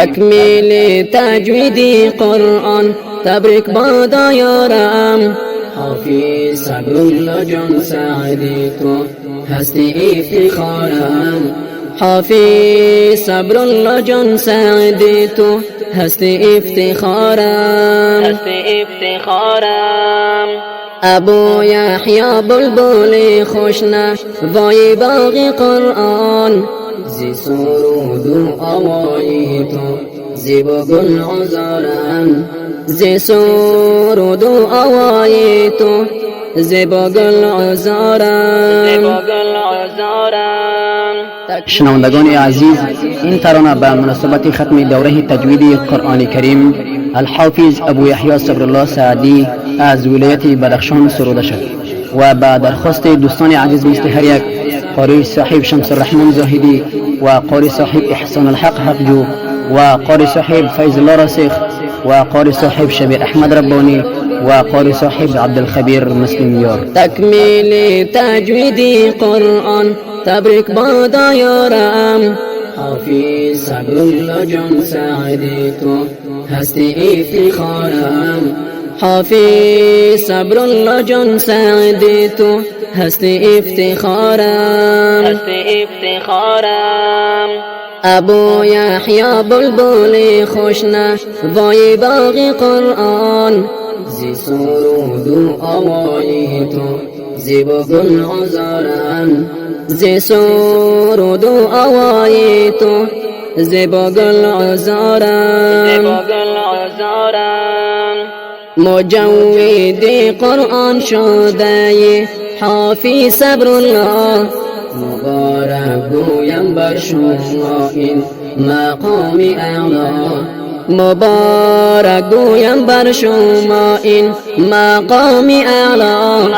تکمیل تجوید قرآن تبریک بادا یارم. حافظ صبرالله جان سعدی تو هستی افتخارم. حافظ صبرالله جان سعدی تو هستی افتخارم. ابو یحیی بلبل خوشنه وای باغ قرآن، زی سرود و آوای تو زیب و گل عذارم. زی سرود و آوای تو زیب و گل عذارم. شنوندگان عزیز، این ترانه به مناسبت ختم دوره تجوید قرآن کریم الحافظ ابو یحیی صبرالله سعدی از ولایت بدخشان سروده شد و با درخواست دوستان عزیز مثل هر یک قاری صاحب شمس الرحمن زاهدی و قاری صاحب احسان الحق حقجو و قاری صاحب فیض الله راسخ و قاری صاحب شبیر احمد ربانی و قاری صاحب عبدالخبیر مسلم یار. تکمیل تجوید قرآن تبریک بادا یارم. حافظ صبرالله جان سعدی تو هستی افتخارم. حافظ صبرالله جان سعدی تو هستی افتخارم. ابو یحیی بلبل خوشنه وای باغ قرآن، زی سرود و آوای تو زیب و گل عذارم. زی سرود و آوای تو زیب و گل عذارم. مجود قرآن شده حافظ صبرالله، مبارک گویم بر شما این مقام اعلا. مبارک گویم بر شما این مقام اعلا.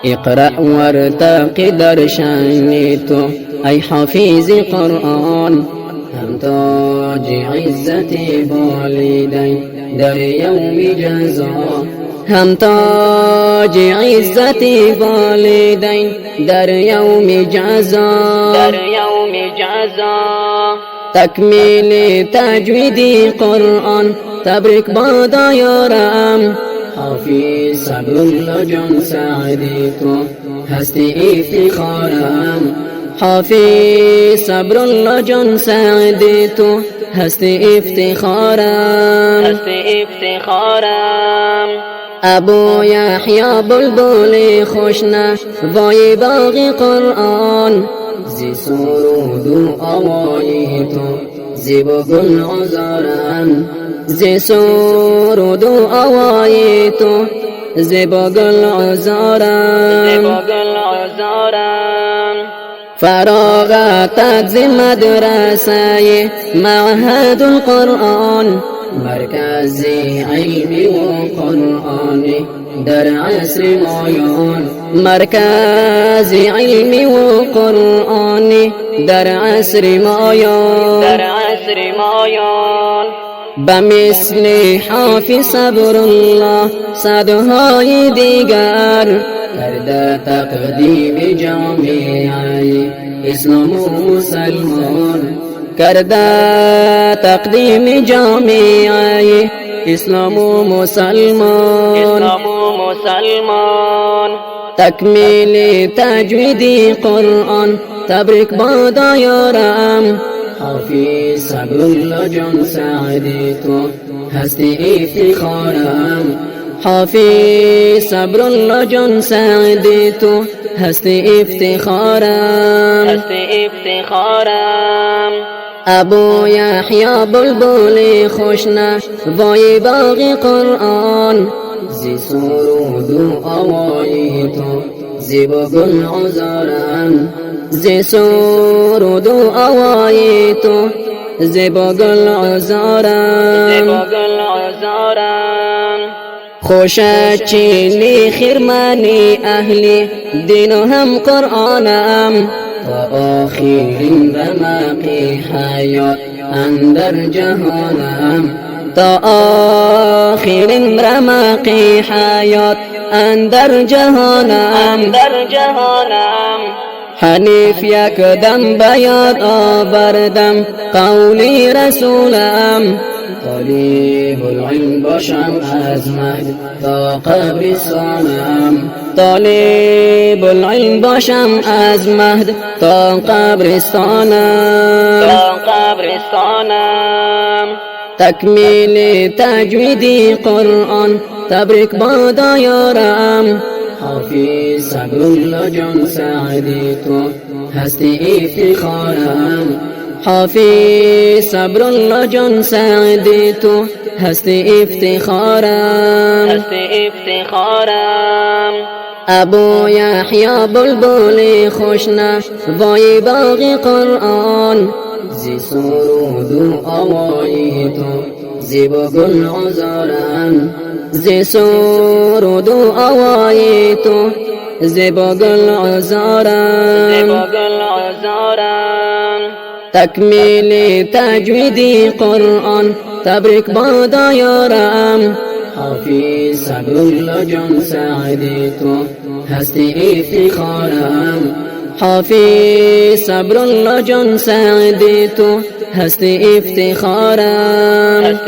اقرأ وارتقی در شأن تو ای حافظ قرآن، هم تاج عزت والدین در یوم جزا. هم تاج عزت والدین در یوم جزا. تکمیل تجوید قرآن تبریک بادا یارم. حافظ صبرالله جان سعدی تو هستی افتخارم. حافظ صبرالله جان سعدی تو هستی افتخارم. ابو یحیی بلبل خوشنه وای باغ قرآن، زی سرود و آوای تو زیب و گل عذارم. زی سرود و آوای تو زیب و گل عذارم. فراغتت ز مدرسه معهد القرآن، مرکز علمی و قرآنی در عصر مایان. مرکز علمی و قرآنی در عصر مایان. بمثل حافظ صبرالله صدهای دیگر کرده تقدیم جامعه اسلام و مسلمان. کرده تقدیم جامعه اسلام و مسلمان. تکمیل تجوید قرآن تبریک بادا یارم. حافظ صبرالله جان سعدی تو هستی افتخارم. حافظ صبرالله جان سعدی تو هستی افتخارم. ابو یحیی بلبل خوشنه وای باغ قرآن، زی سرود و آوای تو زیب و گل عذارم. زی سرود و آوای تو زیب و گل عذارم. خوشت چینی خیرمانی اهلی دین و هم قرآنم، تا آخرین رمقی حیات اندر جهانم. تا آخرین رمقی حیات اندر جهانم. حنیف یک دم بیاد آوردم قولی رسولم طالب العلم باشم از مهد تا قبرستانم طالب العلم باشم از مهد تا قبرستانم تکمیل تجوید قرآن تبریک بادا یارم حافظ صبرالله جان سعدی تو هستی افتخارم حافظ صبرالله جان سعدی تو هستی افتخارم ابو یحیی بلبل خوشنوای باغ قرآن زی سرود و آوای تو زیبا گل عذارم زی سرود و آوای تو زیبا گل عذارم تکمیل تجوید قرآن تبریک بادا یارم حافظ صبرالله جان سعدی تو هستی افتخارم حافظ صبرالله جان سعدی تو هستی افتخارم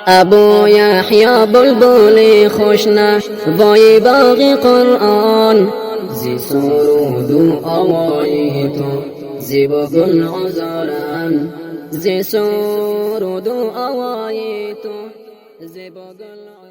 ابو یحیی بلبل خوشنوای باغ قرآن زی سرود و آوای تو زیبا گل عذارم زی سرود و آوای تو زیبا گل